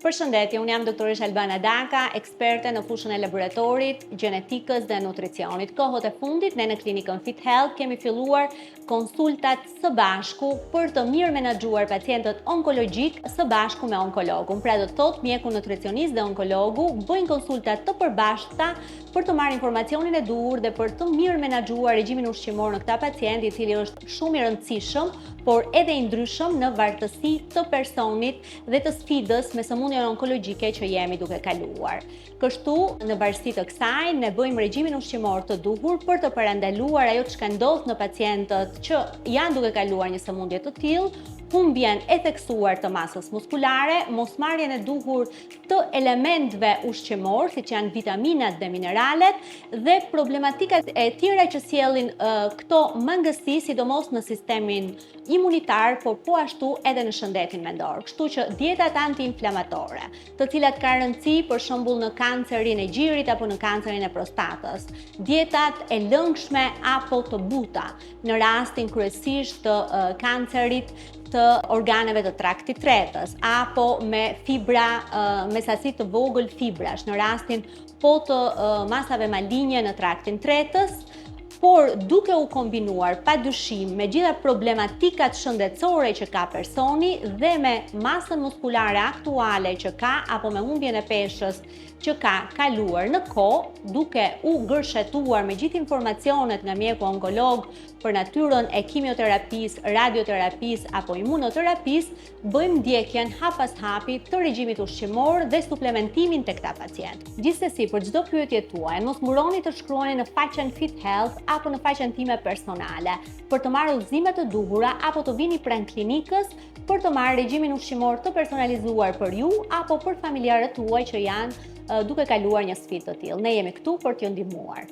Përshëndetje, unë jam doktoresh Albana Daka, eksperte në fushën e laboratorit, gjenetikës dhe nutricionit. Kohët e fundit, ne në klinikën Fit Health kemi filluar konsultat së bashku për të mirë menaxhuar pacientët onkologjik së bashku me onkologun. Pra do të thotë mjeku nutricionist dhe onkologu bëjnë konsultat të përbashkëta për të marrë informacionin e duhur dhe për të mirë menaxhuar regjimin ushqimor në këta pacientë, i cili është shumë i rëndësishëm, por edhe i ndryshëm në vartësi të personit dhe të sfidës me sëmundjen onkologjike që jemi duke kaluar. Kështu, në varësi të kësaj, ne bëjmë regjimin ushqimor të duhur për të parandaluar ajo që ndodh në pacientët që janë duke kaluar një sëmundje të tillë, humbjen e theksuar të masës muskulare, mosmarrjen e duhur të elementëve ushqimor, siç janë vitaminat dhe mineralet, dhe problematikat e tjera që sjellin këto mangësi, sidomos në sistemin imunitar, por po ashtu edhe në shëndetin mendor. Kështu që dietat antiinflamatore, të cilat kanë rëndësi për shembull në kancerin e gjirit apo në kancerin e prostatës, dietat e lëngshme apo të buta, në rastin kryesisht të kancerit të organeve të traktit tretës, apo me fibra, me sasi të vogël fibrash, në rastin po të masave maligne në traktin tretës, por duke u kombinuar padyshim me gjitha problematikat shëndetësore që ka personi dhe me masën muskulare aktuale që ka, apo me humbjen e peshës që ka kaluar në kohë, duke u gërshetuar me gjithë informacionet nga mjeku onkolog për natyrën e kimioterapisë, radioterapisë apo imunoterapisë, bëjmë ndjekjen hap pas hapi të regjimit ushqimor dhe suplementimin tek këta pacientë. Gjithsesi, për çdo pyetje tuaj, mos mburoni të shkruani në faqen Fit Health apo në faqen time personale për të marrë udhëzime të duhura apo të vini pranë klinikës për të marrë regjimin ushqimor të personalizuar për ju apo për familjarët tuaj që janë duke kaluar një sfidë të tillë. Ne jemi këtu për t'ju ndihmuar.